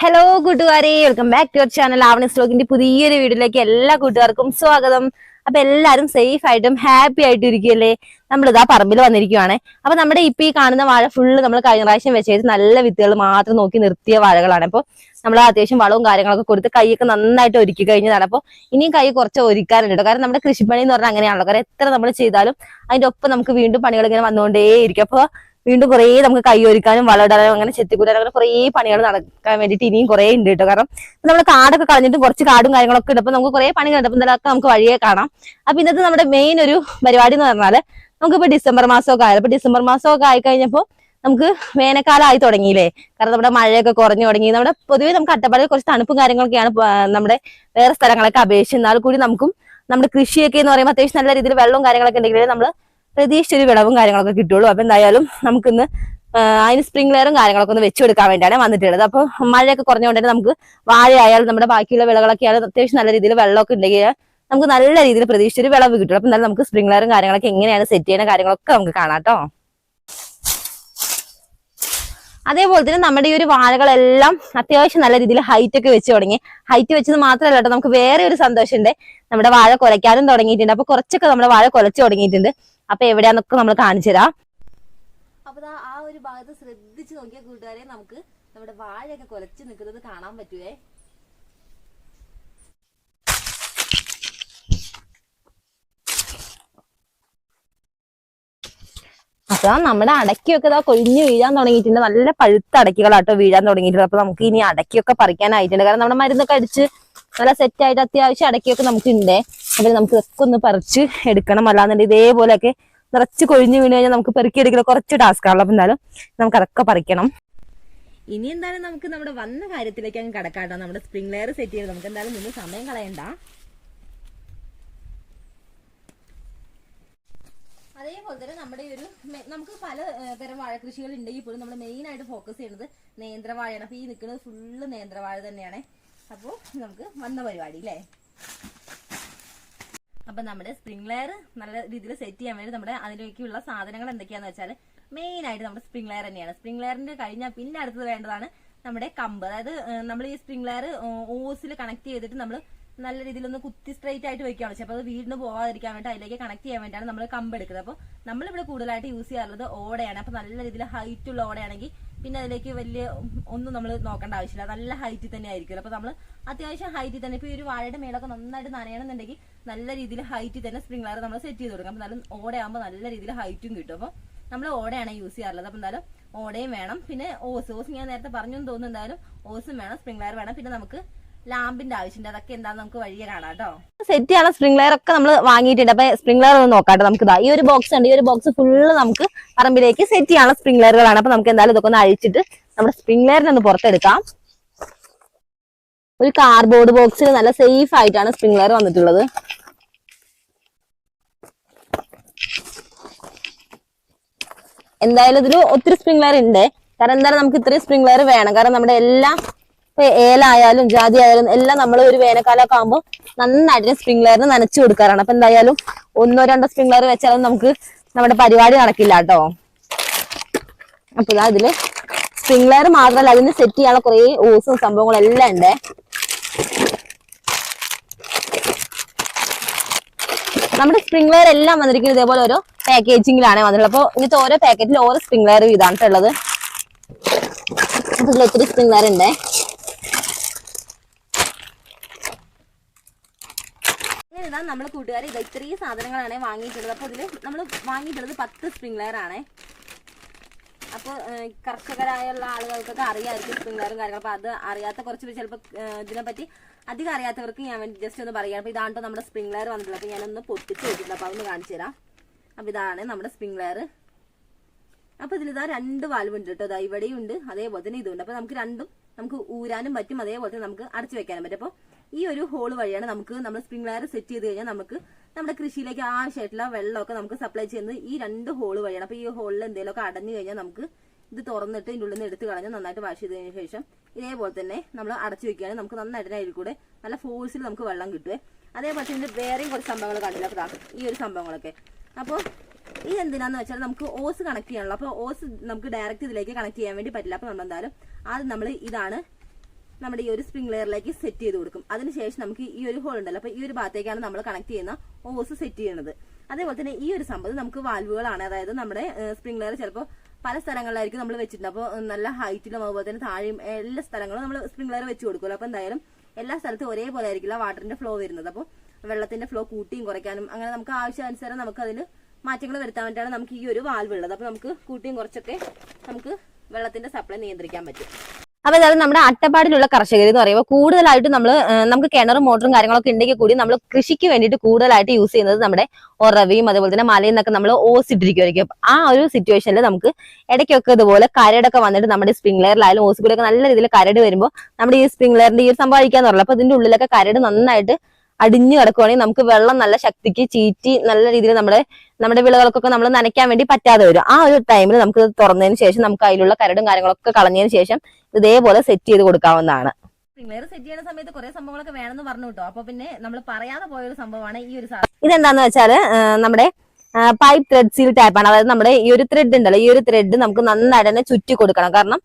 Hello കൂട്ടുകാരെ, welcome back to our channel Avani വ്ലോഗിന്റെ പുതിയൊരു വീഡിയോയിലേക്ക് എല്ലാ കൂട്ടുകാർക്കും സ്വാഗതം. അപ്പൊ എല്ലാരും സേഫ് ആയിട്ടും ഹാപ്പി ആയിട്ടും ഇരിക്കുകയല്ലേ? നമ്മളിതാ പറമ്പിൽ വന്നിരിക്കുവാണ്. അപ്പൊ നമ്മുടെ ഇപ്പൊ ഈ കാണുന്ന വാഴ ഫുള്ള് നമ്മൾ കഴിഞ്ഞ പ്രാവശ്യം വെച്ചത് നല്ല വിത്തുകൾ മാത്രം നോക്കി നിർത്തിയ വാഴകളാണ്. അപ്പൊ നമ്മൾ അത്യാവശ്യം വളവും കാര്യങ്ങളൊക്കെ കൊടുത്ത് കൈയൊക്കെ നന്നായിട്ട് ഒരുക്കി കഴിഞ്ഞതാണ്. അപ്പൊ ഇനിയും കൈ കുറച്ച് ഒരുക്കാറുണ്ട്. കാരണം നമ്മുടെ കൃഷിപ്പണി എന്ന് പറഞ്ഞാൽ അങ്ങനെയാണല്ലോ. കാരണം എത്ര നമ്മൾ ചെയ്താലും അതിന്റെ ഒപ്പം നമുക്ക് വീണ്ടും പണികൾ ഇങ്ങനെ വന്നുകൊണ്ടേയിരിക്കും. അപ്പൊ വീണ്ടും കുറേ നമുക്ക് കൈ ഒരുക്കാനും വളമിടാനും അങ്ങനെ ചെത്തിക്കൂടാനും അങ്ങനെ കുറേ പണികൾ നടക്കാൻ വേണ്ടിയിട്ട് ഇനിയും കുറേ ഉണ്ട് കേട്ടോ. കാരണം നമ്മൾ കാടൊക്കെ കളഞ്ഞിട്ട് കുറച്ച് കാടും കാര്യങ്ങളൊക്കെ ഉണ്ട്. അപ്പൊ നമുക്ക് കുറേ പണികളുണ്ട്. അപ്പം ഇതിലൊക്കെ നമുക്ക് വഴിയെ കാണാം. അപ്പൊ ഇന്നത്തെ നമ്മുടെ മെയിൻ ഒരു പരിപാടി എന്ന് പറഞ്ഞാല് നമുക്കിപ്പോ ഡിസംബർ മാസമൊക്കെ ആയത്. അപ്പൊ ഡിസംബർ മാസമൊക്കെ ആയി കഴിഞ്ഞപ്പോൾ നമുക്ക് വേനൽക്കാലം ആയി തുടങ്ങിയില്ലേ? കാരണം നമ്മുടെ മഴയൊക്കെ കുറഞ്ഞു തുടങ്ങി. നമ്മുടെ പൊതുവേ നമുക്ക് അട്ടപ്പാടിയിൽ കുറച്ച് തണുപ്പും കാര്യങ്ങളൊക്കെയാണ് നമ്മുടെ വേറെ സ്ഥലങ്ങളൊക്കെ അപേക്ഷിച്ച്. എന്നാൽ കൂടി നമുക്കും നമ്മുടെ കൃഷിയൊക്കെ എന്ന് പറയുമ്പോൾ അത്യാവശ്യം നല്ല രീതിയിൽ വെള്ളവും കാര്യങ്ങളൊക്കെ ഉണ്ടെങ്കിൽ നമ്മൾ പ്രതീക്ഷിച്ചൊരു വിളവും കാര്യങ്ങളൊക്കെ കിട്ടുള്ളൂ. അപ്പൊ എന്തായാലും നമുക്കിന്ന് അതിന് സ്പ്രിംഗ്ലറും കാര്യങ്ങളൊക്കെ ഒന്ന് വെച്ചു കൊടുക്കാൻ വേണ്ടിയാണ് വന്നിട്ടുള്ളത്. അപ്പൊ മഴയൊക്കെ കുറഞ്ഞുകൊണ്ട് തന്നെ നമുക്ക് വാഴയായാലും നമ്മുടെ ബാക്കിയുള്ള വിളകളൊക്കെ ആയാലും അത്യാവശ്യം നല്ല രീതിയിൽ വെള്ളമൊക്കെ ഉണ്ടെങ്കിൽ നമുക്ക് നല്ല രീതിയിൽ പ്രതീക്ഷിച്ചൊരു വിളവ് കിട്ടും. അപ്പൊ എന്തായാലും നമുക്ക് സ്പ്രിംഗ്ലറും കാര്യങ്ങളൊക്കെ എങ്ങനെയാണ് സെറ്റ് ചെയ്യുന്ന കാര്യങ്ങളൊക്കെ നമുക്ക് കാണാം കേട്ടോ. അതേപോലെ തന്നെ നമ്മുടെ ഈ ഒരു വാഴകളെല്ലാം അത്യാവശ്യം നല്ല രീതിയിൽ ഹൈറ്റ് ഒക്കെ വെച്ച് തുടങ്ങി. ഹൈറ്റ് വെച്ചത് മാത്രമല്ല കേട്ടോ, നമുക്ക് വേറെ ഒരു സന്തോഷമുണ്ട്. നമ്മുടെ വാഴ കുലയ്ക്കാനും തുടങ്ങിയിട്ടുണ്ട്. അപ്പൊ കുറച്ചൊക്കെ നമ്മുടെ വാഴ കുലച്ചു തുടങ്ങിയിട്ടുണ്ട്. അപ്പൊ എവിടെയാന്നൊക്കെ നമ്മൾ കാണിച്ചു തരാം. അപ്പൊ ആ ഒരു ഭാഗത്ത് ശ്രദ്ധിച്ച് നോക്കിയ കൂട്ടുകാരെ നമുക്ക് നമ്മുടെ വാഴയൊക്കെ കുലച്ച് നിൽക്കുന്നത് കാണാൻ പറ്റുവേ. അപ്പൊ നമ്മുടെ അടയ്ക്കൊക്കെ ഇതാ കൊഴിഞ്ഞു വീഴാൻ തുടങ്ങിയിട്ടുണ്ട്. നല്ല പഴുത്ത അടയ്ക്കുകളാട്ടോ വീഴാൻ തുടങ്ങിയിട്ടുണ്ട്. അപ്പൊ നമുക്ക് ഇനി അടയ്ക്കൊക്കെ പറിക്കാനായിട്ടുണ്ട്. കാരണം നമ്മുടെ മരുന്നൊക്കെ അടിച്ച് നല്ല സെറ്റ് ആയിട്ട് അത്യാവശ്യം അടയ്ക്കൊക്കെ നമുക്ക് ഉണ്ട്. അപ്പൊ നമുക്ക് ഇതൊക്കെ ഒന്ന് പറിച്ച് എടുക്കണം. അല്ലാന്നുണ്ടെങ്കിൽ ഇതേപോലെയൊക്കെ നിറച്ച് കൊഴിഞ്ഞു വീണ് കഴിഞ്ഞാൽ നമുക്ക് പെറുക്കി എടുക്കുന്ന കുറച്ച് ടാസ്ക് ആണല്ലോ. അപ്പൊ എന്തായാലും നമുക്ക് അതൊക്കെ പറിക്കണം. ഇനി എന്തായാലും നമുക്ക് നമ്മുടെ വന്ന കാര്യത്തിലേക്ക് അങ്ങ് കടക്കാട്ടോ. നമ്മുടെ സ്പ്രിംഗ്ലർ സെറ്റ് ചെയ്ത് നമുക്ക് എന്തായാലും നിന്ന് സമയം കളയണ്ട. അതേപോലെ തന്നെ നമ്മുടെ ഒരു നമുക്ക് പല തരം വാഴ കൃഷികൾ ഉണ്ടെങ്കിൽ പോലും നമ്മൾ മെയിൻ ആയിട്ട് ഫോക്കസ് ചെയ്യുന്നത് നേന്ത്രവാഴയാണ്. അപ്പൊ ഈ നിൽക്കുന്നത് ഫുള്ള് നേന്ത്രവാഴ തന്നെയാണ്. അപ്പോൾ നമുക്ക് വന്ന പരിപാടി അല്ലേ. അപ്പൊ നമ്മുടെ സ്പ്രിംഗ്ലർ നല്ല രീതിയിൽ സെറ്റ് ചെയ്യാൻ വേണ്ടി നമ്മുടെ അതിലേക്കുള്ള സാധനങ്ങൾ എന്തൊക്കെയാന്ന് വെച്ചാൽ മെയിൻ ആയിട്ട് നമ്മുടെ സ്പ്രിംഗ്ലർ തന്നെയാണ്. സ്പ്രിംഗ്ലറിന്റെ കഴിഞ്ഞാൽ പിന്നെ അടുത്തത് വേണ്ടതാണ് നമ്മുടെ കമ്പ്. അതായത് നമ്മൾ ഈ സ്പ്രിംഗ്ലർ ഓസിൽ കണക്ട് ചെയ്തിട്ട് നമ്മൾ നല്ല രീതിയിൽ ഒന്ന് കുത്തി സ്ട്രൈറ്റ് ആയിട്ട് വെക്കുകയാണ് വെച്ചാൽ. അപ്പോൾ അത് വീടിന് പോകാതിരിക്കാൻ വേണ്ടി അതിലേക്ക് കണക്ട് ചെയ്യാൻ വേണ്ടിയാണ് നമ്മൾ കമ്പ് എടുക്കുന്നത്. അപ്പോൾ നമ്മളിവിടെ കൂടുതലായിട്ട് യൂസ് ചെയ്യാറുള്ളത് ഓടയാണ്. അപ്പൊ നല്ല രീതിയിൽ ഹൈറ്റ് ഉള്ള ഓടയാണെങ്കിൽ പിന്നെ അതിലേക്ക് വലിയ ഒന്നും നമ്മൾ നോക്കേണ്ട ആവശ്യമില്ല. നല്ല ഹൈറ്റിൽ തന്നെ ആയിരിക്കും. അപ്പൊ നമ്മൾ അത്യാവശ്യം ഹൈറ്റിൽ തന്നെ ഇപ്പൊ ഈ ഒരു വാഴയുടെ മേലൊക്കെ നന്നായിട്ട് നനയണമെന്നുണ്ടെങ്കിൽ നല്ല രീതിയിൽ ഹൈറ്റിൽ തന്നെ സ്പ്രിംഗ്ലർ നമ്മൾ സെറ്റ് ചെയ്ത് കൊടുക്കാം. അപ്പൊ നല്ല ഓടയാകുമ്പോൾ നല്ല രീതിയിൽ ഹൈറ്റും കിട്ടും. അപ്പൊ നമ്മൾ ഓടയാണ് യൂസ് ചെയ്യാറുള്ളത്. അപ്പൊ എന്തായാലും ഓടയും വേണം. പിന്നെ ഓസ് ഞാൻ നേരത്തെ പറഞ്ഞു തോന്നുന്നു. എന്തായാലും ഓസും വേണം, സ്പ്രിംഗ്ലർ വേണം. പിന്നെ നമുക്ക് ലാമ്പിന്റെ ആവശ്യമുണ്ട്. അതൊക്കെ എന്താന്ന് നമുക്ക് വഴിയെ കാണാം കേട്ടോ. സെറ്റ് ചെയ്യണം. സ്പ്രിംഗ്ലർ ഒക്കെ നമ്മൾ വാങ്ങിയിട്ടുണ്ട്. അപ്പൊ സ്പ്രിംഗ്ലർ ഒന്ന് നോക്കാട്ടോ. നമുക്ക് ഈ ഒരു ബോക്സ് ഉണ്ട്. ഈ ഒരു ബോക്സ് ഫുള്ള് നമുക്ക് പറമ്പിലേക്ക് സെറ്റ് ചെയ്യാനുള്ള സ്പ്രിംഗ്ലറുകളാണ്. അപ്പൊ നമുക്ക് എന്തായാലും ഇതൊക്കെ ഒന്ന് അഴിച്ചിട്ട് നമ്മുടെ സ്പ്രിംഗ്ലറിനെ ഒന്ന് പുറത്തെടുക്കാം. ഒരു കാർഡ്ബോർഡ് ബോക്സിൽ നല്ല സേഫ് ആയിട്ടാണ് സ്പ്രിംഗ്ലർ വന്നിട്ടുള്ളത്. എന്തായാലും ഇതിൽ ഒത്തിരി സ്പ്രിംഗ്ലർ ഉണ്ട്. കാരണം എന്തായാലും നമുക്ക് ഇത്രയും സ്പ്രിംഗ്ലർ വേണം. കാരണം നമ്മുടെ എല്ലാ ഏലായാലും ജാതി ആയാലും എല്ലാം നമ്മൾ ഒരു വേനൽക്കാലമൊക്കെ ആകുമ്പോൾ നന്നായിട്ട് സ്പ്രിംഗ്ലറിന് നനച്ചു കൊടുക്കാറാണ്. അപ്പൊ എന്തായാലും 1-2 സ്പ്രിംഗ്ലർ വെച്ചാലും നമുക്ക് നമ്മുടെ പരിപാടി നടക്കില്ല കേട്ടോ. അപ്പൊ ഇതാ ഇതില് സ്പ്രിംഗ്ലർ മാത്രമല്ല അതിന് സെറ്റ് ചെയ്യാനുള്ള കുറെ ഓസും സംഭവങ്ങളും എല്ലാം ഉണ്ട്. നമ്മുടെ സ്പ്രിംഗ്ലർ എല്ലാം വന്നിരിക്കുന്നത് ഇതേപോലെ ഓരോ പാക്കേജിങ്ങിലാണ് വന്നിട്ടുള്ളത്. അപ്പൊ ഇങ്ങനത്തെ ഓരോ പാക്കറ്റിൽ ഓരോ സ്പ്രിംഗ്ലർ ഇതാണ് ഉള്ളത്. ഇതിൽ ഒത്തിരി സ്പ്രിംഗ്ലർ ഉണ്ട്. ഇതാ നമ്മുടെ കൂട്ടുകാർ ഇത് ഇത്രയും സാധനങ്ങളാണ് വാങ്ങിയിട്ടുള്ളത്. അപ്പൊ ഇതില് നമ്മൾ വാങ്ങിയിട്ടുള്ളത് 10 സ്പ്രിംഗ്ലർ ആണ്. അപ്പൊ കർഷകരായുള്ള ആളുകൾക്കൊക്കെ അറിയാമായിരിക്കും സ്പ്രിംഗ്ലറും കാര്യങ്ങളും. അപ്പൊ അത് അറിയാത്ത കുറച്ച് ചിലപ്പോൾ ഇതിനെപ്പറ്റി അധികം അറിയാത്തവർക്ക് ഞാൻ വേണ്ടി ജസ്റ്റ് ഒന്ന് പറയാം. അപ്പൊ ഇതാണ് നമ്മുടെ സ്പ്രിംഗ്ലർ വന്നിട്ടുള്ളത്. അപ്പൊ ഞാനൊന്ന് പൊട്ടിച്ച് വെച്ചിട്ടുണ്ട്. അപ്പൊ അതൊന്ന് കാണിച്ചു തരാം. അപ്പൊ ഇതാണ് നമ്മുടെ സ്പ്രിംഗ്ലർ. അപ്പൊ ഇതിലിതാ 2 വാൽവ് ഉണ്ട് കേട്ടോ. ഇവിടെയും ഉണ്ട്, അതേപോലെ തന്നെ ഇതുണ്ട്. അപ്പൊ നമുക്ക് രണ്ടും നമുക്ക് ഊരാനും പറ്റും, അതേപോലെ തന്നെ നമുക്ക് അടച്ചു വെക്കാനും പറ്റും. അപ്പൊ ഈ ഒരു ഹോൾ വഴിയാണ് നമുക്ക് നമ്മൾ സ്പ്രിംഗ്ലർ സെറ്റ് ചെയ്ത് കഴിഞ്ഞാൽ നമുക്ക് നമ്മുടെ കൃഷിയിലേക്ക് ആവശ്യമായിട്ടുള്ള വെള്ളമൊക്കെ നമുക്ക് സപ്ലൈ ചെയ്യുന്നത് ഈ 2 ഹോൾ വഴിയാണ്. അപ്പൊ ഈ ഹോളിൽ എന്തെങ്കിലുമൊക്കെ അടഞ്ഞു കഴിഞ്ഞാൽ നമുക്ക് ഇത് തുറന്നിട്ട് ഇതിൻ്റെ ഉള്ളിൽ നിന്ന് എടുത്ത് കളഞ്ഞ് നന്നായിട്ട് വാഷ് ചെയ്തതിനു ശേഷം ഇതേപോലെ തന്നെ നമ്മൾ അടച്ചു വെക്കുകയാണെങ്കിൽ നമുക്ക് നന്നായിട്ട് അതിൽ കൂടെ നല്ല ഫോഴ്സിൽ നമുക്ക് വെള്ളം കിട്ടുവേ. അതേപോലെ തന്നെ വേറെയും കുറച്ച് സംഭവങ്ങൾ കണ്ടില്ല. അപ്പൊ ഈ ഒരു സംഭവങ്ങളൊക്കെ അപ്പോൾ ഇത് എന്തിനാന്ന് വെച്ചാൽ നമുക്ക് ഓസ് കണക്ട് ചെയ്യാനുള്ള. അപ്പോൾ ഓസ് നമുക്ക് ഡയറക്റ്റ് ഇതിലേക്ക് കണക്ട് ചെയ്യാൻ വേണ്ടി പറ്റില്ല. അപ്പോൾ നമ്മൾ എന്തായാലും ആദ്യം നമ്മൾ ഇതാണ് നമ്മുടെ ഈ ഒരു സ്പ്രിംഗ്ലെയറിലേക്ക് സെറ്റ് ചെയ്ത് കൊടുക്കും. അതിനുശേഷം നമുക്ക് ഈ ഒരു ഹോൾ ഉണ്ടല്ലോ, അപ്പൊ ഈ ഒരു ഭാഗത്തേക്കാണ് നമ്മൾ കണക്ട് ചെയ്യുന്ന ഓസ് സെറ്റ് ചെയ്യുന്നത്. അതേപോലെ തന്നെ ഈ ഒരു സംഭവം നമുക്ക് വാൽവുകളാണ്. അതായത് നമ്മുടെ സ്പ്രിംഗ്ലെയർ ചിലപ്പോൾ പല സ്ഥലങ്ങളിലായിരിക്കും നമ്മൾ വെച്ചിട്ടുണ്ട്. അപ്പോൾ നല്ല ഹൈറ്റിലും അതുപോലെ തന്നെ താഴെയും എല്ലാ സ്ഥലങ്ങളും നമ്മൾ സ്പ്രിംഗ്ലെയർ വെച്ച് കൊടുക്കുമല്ലോ. അപ്പൊ എന്തായാലും എല്ലാ സ്ഥലത്തും ഒരേപോലെ ആയിരിക്കില്ല വാട്ടറിന്റെ ഫ്ലോ വരുന്നത്. അപ്പോൾ വെള്ളത്തിന്റെ ഫ്ലോ കൂട്ടിയും കുറയ്ക്കാനും അങ്ങനെ നമുക്ക് ആവശ്യാനുസരണം നമുക്ക് അതിൽ മാറ്റങ്ങൾ വരുത്താൻ വേണ്ടിയിട്ടാണ് നമുക്ക് ഈ ഒരു വാൽവ് ഉള്ളത്. അപ്പൊ നമുക്ക് കൂട്ടിയും കുറച്ചൊക്കെ നമുക്ക് വെള്ളത്തിന്റെ സപ്ലൈ നിയന്ത്രിക്കാൻ പറ്റും. അപ്പൊ അതായത് നമ്മുടെ അട്ടപ്പാടിലുള്ള കർഷകർ എന്ന് പറയുമ്പോൾ കൂടുതലായിട്ട് നമുക്ക് കിണറും മോട്ടറും കാര്യങ്ങളൊക്കെ ഉണ്ടെങ്കിൽ കൂടി നമ്മൾ കൃഷിക്ക് വേണ്ടിയിട്ട് കൂടുതലായിട്ട് യൂസ് ചെയ്യുന്നത് നമ്മുടെ ഉറവയും അതുപോലെ തന്നെ മലയിൽ നിന്നൊക്കെ നമ്മൾ ഓസ് ഇട്ടിരിക്കുമായിരിക്കും. ആ ഒരു സിറ്റുവേഷനിൽ നമുക്ക് ഇടയ്ക്കൊക്കെ ഇതുപോലെ കരടൊക്കെ വന്നിട്ട് നമ്മുടെ സ്പ്രിംഗ്ലെയറിലായാലും ഓസ് കൂടെയൊക്കെ നല്ല രീതിയിൽ കരട് വരുമ്പോൾ നമ്മുടെ ഈ സ്പ്രിംഗ്ലെയറിന്റെ ഈ ഒരു സംഭവം അഴിക്കാന്ന് പറഞ്ഞത്. അപ്പൊ ഇതിന്റെ ഉള്ളിലൊക്കെ കരട് നന്നായിട്ട് അടിഞ്ഞു കിടക്കുവാണെങ്കിൽ നമുക്ക് വെള്ളം നല്ല ശക്തിക്ക് ചീറ്റി നല്ല രീതിയിൽ നമ്മുടെ വിളകൾക്കൊക്കെ നമ്മൾ നനയ്ക്കാൻ വേണ്ടി പറ്റാതെ വരും. ആ ഒരു ടൈമിൽ നമുക്ക് തുറന്നതിന് ശേഷം നമുക്ക് അതിലുള്ള കരടും കാര്യങ്ങളൊക്കെ കളഞ്ഞതിന് ശേഷം ഇതേപോലെ സെറ്റ് ചെയ്ത് കൊടുക്കാവുന്നതാണ്. സ്പ്രിംഗ്ലെയർ സെറ്റ് ചെയ്യുന്ന സമയത്ത് കുറെ സംഭവങ്ങളൊക്കെ വേണമെന്ന് പറഞ്ഞു കേട്ടോ. അപ്പൊ പിന്നെ നമ്മൾ പറയാതെ പോയൊരു സംഭവമാണ് ഈ ഒരു സാധനം. ഇതെന്താന്ന് വെച്ചാല് നമ്മുടെ പൈപ്പ് ത്രെഡ് സീൽ ടൈപ്പാണ്. അതായത് നമ്മുടെ ഈ ഒരു ത്രെഡ് ഉണ്ടല്ലോ, ഈ ഒരു ത്രെഡ് നമുക്ക് നന്നായിട്ട് തന്നെ ചുറ്റി കൊടുക്കണം. കാരണം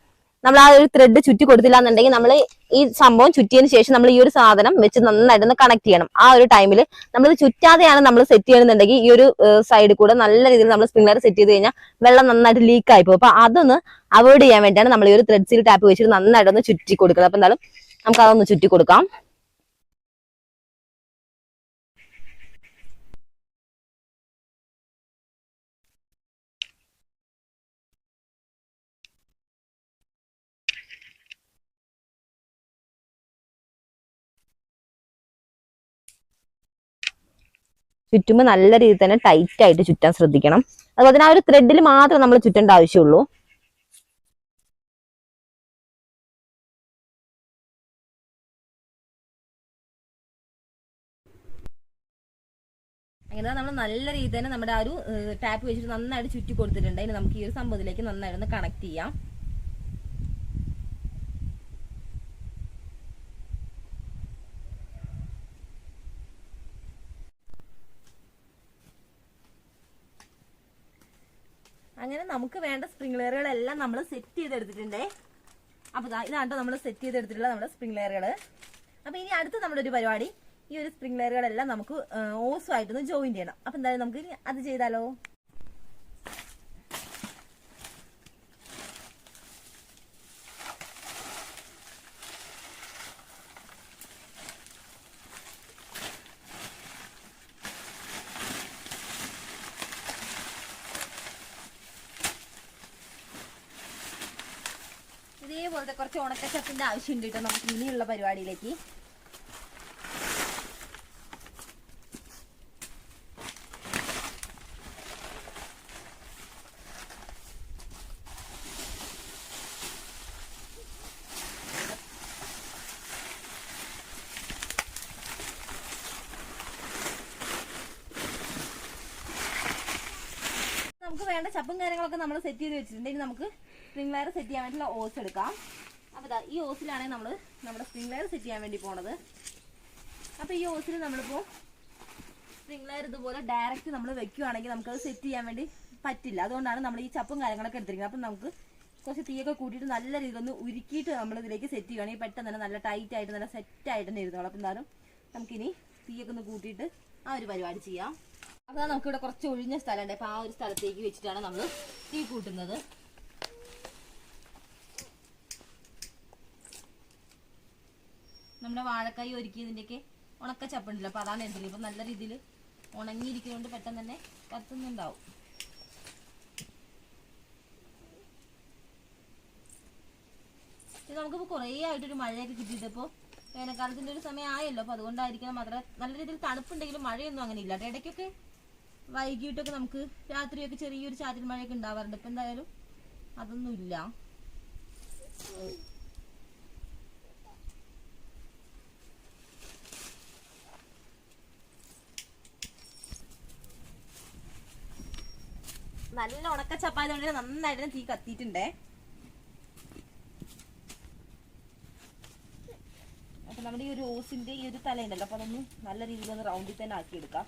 നമ്മൾ ആ ഒരു ത്രെഡ് ചുറ്റി കൊടുത്തില്ല എന്നുണ്ടെങ്കിൽ നമ്മൾ ഈ സംഭവം ചുറ്റിയതിന് ശേഷം നമ്മൾ ഈ ഒരു സാധനം വെച്ച് നന്നായിട്ടൊന്ന് കണക്ട് ചെയ്യണം. ആ ഒരു ടൈമിൽ നമ്മൾ ചുറ്റാതെയാണ് നമ്മൾ സെറ്റ് ചെയ്യണമെന്നുണ്ടെങ്കിൽ ഈ ഒരു സൈഡിൽ കൂടെ നല്ല രീതിയിൽ നമ്മൾ സ്പ്രിംഗ്ലെയർ സെറ്റ് ചെയ്ത് കഴിഞ്ഞാൽ വെള്ളം നന്നായിട്ട് ലീക്ക് ആയി പോകും. അപ്പൊ അതൊന്ന് അവോയ്ഡ് ചെയ്യാൻ വേണ്ടിയാണ് നമ്മൾ ഈ ഒരു ത്രെഡ് സീൽ ടാപ്പ് വെച്ചിട്ട് നന്നായിട്ടൊന്ന് ചുറ്റി കൊടുക്കുന്നത്. അപ്പൊ എന്തായാലും നമുക്ക് അതൊന്ന് ചുറ്റി കൊടുക്കാം. ചുറ്റുമ്പോൾ നല്ല രീതിയിൽ തന്നെ ടൈറ്റ് ആയിട്ട് ചുറ്റാൻ ശ്രദ്ധിക്കണം. അതുപോലെ തന്നെ ആ ഒരു ത്രെഡിൽ മാത്രം നമ്മൾ ചുറ്റേണ്ട ആവശ്യമുള്ളൂ. അങ്ങനെ നമ്മൾ നല്ല രീതിയിൽ തന്നെ നമ്മുടെ ആ ഒരു ടാപ്പ് വെച്ചിട്ട് നന്നായിട്ട് ചുറ്റി കൊടുത്തിട്ടുണ്ട്. ഇനി നമുക്ക് ഈ ഒരു സംഭവത്തിലേക്ക് നന്നായിട്ടൊന്ന് കണക്ട് ചെയ്യാം. അങ്ങനെ നമുക്ക് വേണ്ട സ്പ്രിംഗ്ലെയറുകളെല്ലാം നമ്മൾ സെറ്റ് ചെയ്തെടുത്തിട്ടുണ്ടേ. അപ്പൊ ഇതാണ് നമ്മൾ സെറ്റ് ചെയ്തെടുത്തിട്ടുള്ള നമ്മുടെ സ്പ്രിംഗ്ലെയറുകൾ. അപ്പൊ ഇനി അടുത്ത് നമ്മുടെ ഒരു പരിപാടി, ഈ ഒരു സ്പ്രിംഗ്ലെയറുകളെല്ലാം നമുക്ക് ഓസുമായിട്ടൊന്ന് ജോയിൻ ചെയ്യണം. അപ്പൊ എന്തായാലും നമുക്ക് അത് ചെയ്താലോ. ഇതേപോലത്തെ കുറച്ച് ഉണക്കച്ചപ്പിന്റെ ആവശ്യമുണ്ട് കേട്ടോ നമുക്ക് ഇനിയുള്ള പരിപാടിയിലേക്ക്. നമുക്ക് വേണ്ട ചപ്പും കാര്യങ്ങളൊക്കെ നമ്മൾ സെറ്റ് ചെയ്ത് വെച്ചിട്ടുണ്ടെങ്കിൽ നമുക്ക് സ്പ്രിംഗ്ലെയർ സെറ്റ് ചെയ്യാൻ വേണ്ടിയുള്ള ഓസ് എടുക്കാം. അപ്പോൾ ഈ ഓസിലാണ് നമ്മൾ നമ്മുടെ സ്പ്രിംഗ്ലെയർ സെറ്റ് ചെയ്യാൻ വേണ്ടി പോണത്. അപ്പോൾ ഈ ഓസിൽ നമ്മളിപ്പോൾ സ്പ്രിംഗ്ലെയർ ഇതുപോലെ ഡയറക്റ്റ് നമ്മൾ വെക്കുകയാണെങ്കിൽ നമുക്കത് സെറ്റ് ചെയ്യാൻ വേണ്ടി പറ്റില്ല. അതുകൊണ്ടാണ് നമ്മൾ ഈ ചപ്പും കാര്യങ്ങളൊക്കെ എടുത്തിരിക്കുന്നത്. അപ്പം നമുക്ക് കുറച്ച് തീയൊക്കെ കൂട്ടിയിട്ട് നല്ല രീതിയിൽ ഒന്ന് ഉരുക്കിയിട്ട് നമ്മൾ ഇതിലേക്ക് സെറ്റ് ചെയ്യുകയാണെങ്കിൽ പെട്ടെന്ന് തന്നെ നല്ല ടൈറ്റ് ആയിട്ട് നല്ല സെറ്റായിട്ട് തന്നെ ഇരുന്നോളൂ. അപ്പം എന്തായാലും നമുക്കിനി തീയൊക്കെ ഒന്ന് കൂട്ടിയിട്ട് ആ ഒരു പരിപാടി ചെയ്യാം. അപ്പോൾ നമുക്കിവിടെ കുറച്ച് ഒഴിഞ്ഞ സ്ഥലമുണ്ട്. അപ്പോൾ ആ ഒരു സ്ഥലത്തേക്ക് വെച്ചിട്ടാണ് നമ്മൾ തീ കൂട്ടുന്നത്. നമ്മുടെ വാഴക്കായ് ഒരുക്കിയതിൻ്റെയൊക്കെ ഉണക്ക ചപ്പുണ്ടല്ലോ, അപ്പോൾ അതാണ് എടുത്തത്. ഇപ്പം നല്ല രീതിയിൽ ഉണങ്ങിയിരിക്കുന്നതുകൊണ്ട് പെട്ടെന്ന് തന്നെ കത്തുന്നുണ്ടാവും. ഇത് നമുക്കിപ്പോൾ കുറേ ആയിട്ടൊരു മഴയൊക്കെ കിട്ടിയിട്ട് ഇപ്പോൾ വേനൽക്കാലത്തിൻ്റെ ഒരു സമയം ആയല്ലോ. അപ്പോൾ അതുകൊണ്ടായിരിക്കണം മാത്രമേ നല്ല രീതിയിൽ തണുപ്പുണ്ടെങ്കിലും മഴയൊന്നും അങ്ങനെ ഇല്ല. ഇടയ്ക്കൊക്കെ വൈകിട്ടൊക്കെ നമുക്ക് രാത്രിയൊക്കെ ചെറിയൊരു ചാറ്റൽ മഴയൊക്കെ ഉണ്ടാവാറുണ്ട്. ഇപ്പം എന്തായാലും അതൊന്നുമില്ല. നല്ല ഉണക്ക ചപ്പാത്തി കൊണ്ട് നന്നായിട്ട് തീ കത്തിയിട്ടുണ്ടേ. അപ്പൊ നമ്മുടെ ഈ ഒരു ഓസിന്റെ ഈ ഒരു തലയുണ്ടല്ലോ, അപ്പൊ അതൊന്ന് നല്ല രീതിയിൽ ഒന്ന് റൗണ്ടിൽ തന്നെ ആക്കിയെടുക്കാം.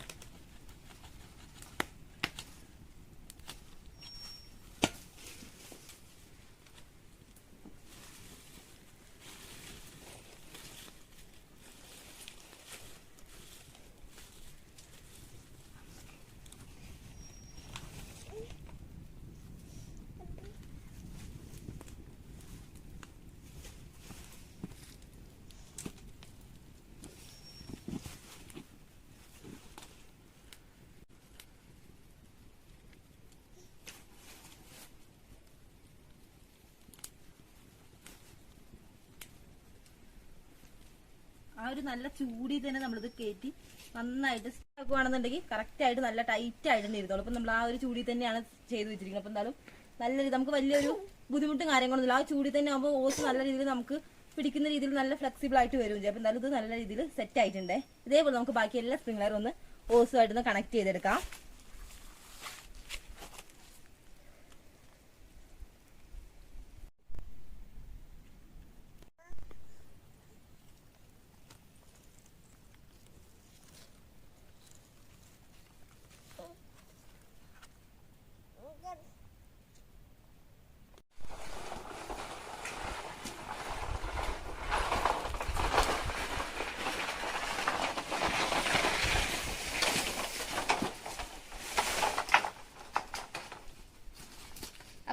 ഒരു നല്ല ചൂടിൽ തന്നെ നമ്മളിത് കയറ്റി നന്നായിട്ട് ആക്കുകയാണെന്നുണ്ടെങ്കിൽ കറക്റ്റ് ആയിട്ട് നല്ല ടൈറ്റ് ആയിട്ട് തന്നെ ഇരുന്നോളൂ. അപ്പൊ നമ്മൾ ആ ഒരു ചൂടിൽ തന്നെയാണ് ചെയ്ത് വെച്ചിരിക്കുന്നത്. അപ്പൊ എന്തായാലും നല്ല നമുക്ക് വലിയൊരു ബുദ്ധിമുട്ടും കാര്യങ്ങളൊന്നുമില്ല. ആ ചൂടിൽ തന്നെ ആകുമ്പോൾ ഓസ് നല്ല രീതിയിൽ നമുക്ക് പിടിക്കുന്ന രീതിയിൽ നല്ല ഫ്ലെക്സിബിൾ ആയിട്ട് വരും ചെയ്യും. അപ്പൊ എന്തായാലും ഇത് നല്ല രീതിയിൽ സെറ്റ് ആയിട്ടുണ്ട്. ഇതേപോലെ നമുക്ക് ബാക്കി എല്ലാ സ്പ്രിംഗ്ലറും ഒന്ന് ഓസുമായിട്ടൊന്ന് കണക്ട് ചെയ്തെടുക്കാം.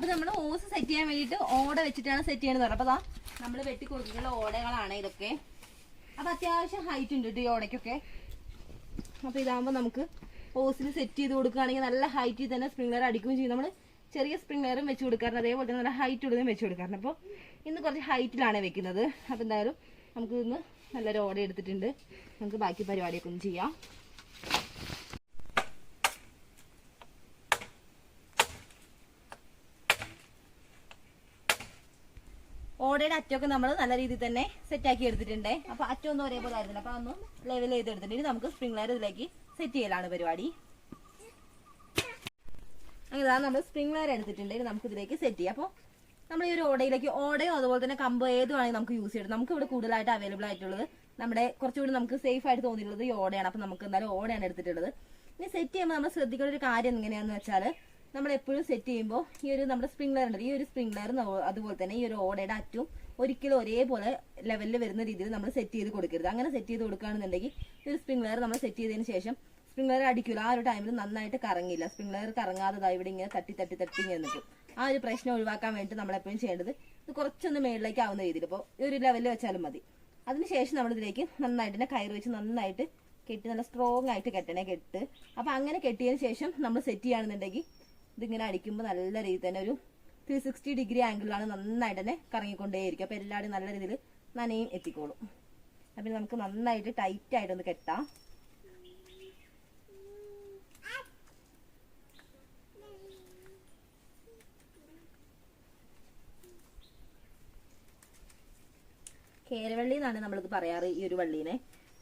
അപ്പൊ നമ്മൾ ഓസ് സെറ്റ് ചെയ്യാൻ വേണ്ടിയിട്ട് ഓട വെച്ചിട്ടാണ് സെറ്റ് ചെയ്യണമെന്ന് പറഞ്ഞത്. അപ്പൊ നമ്മൾ വെട്ടി കൊടുക്കുന്ന ഓടകളാണ് ഇതൊക്കെ. അപ്പൊ അത്യാവശ്യം ഹൈറ്റ് ഉണ്ട് ഈ ഓടയ്ക്കൊക്കെ. അപ്പൊ ഇതാകുമ്പോൾ നമുക്ക് ഓസിൽ സെറ്റ് ചെയ്ത് കൊടുക്കുകയാണെങ്കിൽ നല്ല ഹൈറ്റിൽ തന്നെ സ്പ്രിംഗ്ലർ അടിക്കുകയും ചെയ്യും. നമ്മൾ ചെറിയ സ്പ്രിംഗ്ലറും വെച്ച് കൊടുക്കാറുണ്ട്, അതേപോലെ തന്നെ നല്ല ഹൈറ്റ് ഉള്ളതും വെച്ച് കൊടുക്കാറുണ്ട്. അപ്പോൾ ഇന്ന് കുറച്ച് ഹൈറ്റിലാണ് വെക്കുന്നത്. അപ്പൊ എന്തായാലും നമുക്ക് ഇന്ന് നല്ലൊരു ഓട എടുത്തിട്ടുണ്ട്. നമുക്ക് ബാക്കി പരിപാടിയൊക്കെ ഒന്ന് ചെയ്യാം. ഓടയുടെ അറ്റമൊക്കെ നമ്മൾ നല്ല രീതിയിൽ തന്നെ സെറ്റാക്കി എടുത്തിട്ടുണ്ട്. അപ്പൊ അറ്റമൊന്നും ഒരേപോലെ ആയിരുന്നില്ല. അപ്പൊ അതൊന്നും ലെവൽ ചെയ്ത് എടുത്തിട്ടുണ്ട്. നമുക്ക് സ്പ്രിംഗ്ലർ ഇതിലേക്ക് സെറ്റ് ചെയ്യലാണ് പരിപാടി. അങ്ങനെ നമ്മൾ സ്പ്രിംഗ്ലർ എടുത്തിട്ടുണ്ട്. നമുക്ക് ഇതിലേക്ക് സെറ്റ് ചെയ്യാം. അപ്പോൾ നമ്മൾ ഈ ഒരു ഓടയിലേക്ക് ഓടയോ അതുപോലെ തന്നെ കമ്പോ ഏത് വേണമെങ്കിൽ നമുക്ക് യൂസ് ചെയ്യാം. നമുക്ക് ഇവിടെ കൂടുതലായിട്ട് അവൈലബിൾ ആയിട്ടുള്ളത് നമ്മുടെ കുറച്ചുകൂടി നമുക്ക് സേഫ് ആയിട്ട് തോന്നിയിട്ടുള്ളത് ഈ ഓടയാണ്. അപ്പൊ നമുക്ക് എന്തായാലും ഓടയാണ് എടുത്തിട്ടുള്ളത്. ഇനി സെറ്റ് ചെയ്യുമ്പോൾ നമ്മൾ ശ്രദ്ധിക്കേണ്ട ഒരു കാര്യം എങ്ങനെയാണെന്ന് വെച്ചാൽ നമ്മൾ എപ്പോഴും സെറ്റ് ചെയ്യുമ്പോൾ ഈ ഒരു നമ്മുടെ സ്പ്രിംഗ്ലർ ഉണ്ട്, ഈ ഒരു സ്പ്രിംഗ്ലർ അതുപോലെ തന്നെ ഈ ഒരു ഓടയുടെ അറ്റും ഒരിക്കലും ഒരേപോലെ ലെവലിൽ വരുന്ന രീതിയിൽ നമ്മൾ സെറ്റ് ചെയ്ത് കൊടുക്കരുത്. അങ്ങനെ സെറ്റ് ചെയ്ത് കൊടുക്കുകയാണെന്നുണ്ടെങ്കിൽ ഈ ഒരു സ്പ്രിംഗ്ലർ നമ്മൾ സെറ്റ് ചെയ്തതിന് ശേഷം സ്പ്രിംഗ്ലർ അടിക്കില്ല. ആ ഒരു ടൈമിൽ നന്നായിട്ട് കറങ്ങില്ല. സ്പ്രിംഗ്ലർ കറങ്ങാതെ ഇവിടെ ഇങ്ങനെ തട്ടി തട്ടി തട്ടി ഇങ്ങനെ നിൽക്കും. ആ ഒരു പ്രശ്നം ഒഴിവാക്കാൻ വേണ്ടി നമ്മൾ എപ്പോഴും ചെയ്യേണ്ടത് ഇത് കുറച്ചൊന്ന് മേളിലേക്ക് ആവുന്ന രീതിയിൽ ഇപ്പോൾ ഈ ഒരു ലെവലിൽ വെച്ചാലും മതി. അതിനുശേഷം നമ്മൾ ഇതിലേക്ക് നന്നായിട്ട് തന്നെ കയറ് വെച്ച് നന്നായിട്ട് കെട്ടി നല്ല സ്ട്രോങ് ആയിട്ട് കെട്ട്. അപ്പൊ അങ്ങനെ കെട്ടിയതിന് ശേഷം നമ്മൾ സെറ്റ് ചെയ്യുകയാണെന്നുണ്ടെങ്കിൽ ഇതിങ്ങനെ അടിക്കുമ്പോൾ നല്ല രീതിയിൽ തന്നെ ഒരു 360 ഡിഗ്രി ആംഗിളിലാണ് നന്നായിട്ട് തന്നെ കറങ്ങിക്കൊണ്ടേയിരിക്കും. അപ്പൊ എല്ലാവരും നല്ല രീതിയിൽ നനയും എത്തിക്കോളും. അപ്പൊ നമുക്ക് നന്നായിട്ട് ടൈറ്റ് ആയിട്ടൊന്ന് കെട്ടാം. കേരവള്ളി എന്നാണ് നമ്മളിത് പറയാറ്. ഈ ഒരു വള്ളീനെ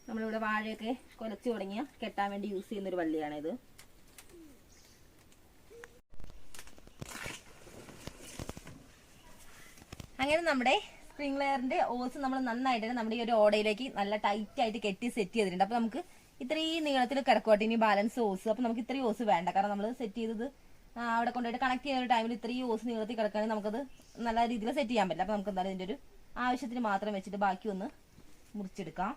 നമ്മളിവിടെ വാഴയൊക്കെ കൊലച്ചു തുടങ്ങിയ കെട്ടാൻ വേണ്ടി യൂസ് ചെയ്യുന്ന ഒരു വള്ളിയാണിത്. അങ്ങനെ നമ്മുടെ സ്പ്രിംഗ്ലറിന്റെ ഓസ് നമ്മൾ നന്നായിട്ട് നമ്മുടെ ഈ ഒരു ഓടയിലേക്ക് നല്ല ടൈറ്റ് ആയിട്ട് കെട്ടി സെറ്റ് ചെയ്തിട്ടുണ്ട്. അപ്പൊ നമുക്ക് ഇത്രയും നീളത്തിൽ കിടക്കോട്ടെ ഇനി ബാലൻസ് ഓസ്. അപ്പൊ നമുക്ക് ഇത്രയും ഓസ് വേണ്ട, കാരണം നമ്മൾ സെറ്റ് ചെയ്തത് അവിടെ കൊണ്ടുപോയിട്ട് കണക്ട് ചെയ്യുന്ന ഒരു ടൈമിൽ ഇത്രയും ഓസ് നീളത്തിൽ കിടക്കുകയാണെങ്കിൽ നമുക്കത് നല്ല രീതിയിൽ സെറ്റ് ചെയ്യാൻ പറ്റില്ല. അപ്പൊ നമുക്ക് എന്തായാലും ഇതിന്റെ ഒരു ആവശ്യത്തിന് മാത്രം വെച്ചിട്ട് ബാക്കി ഒന്ന് മുറിച്ചെടുക്കാം.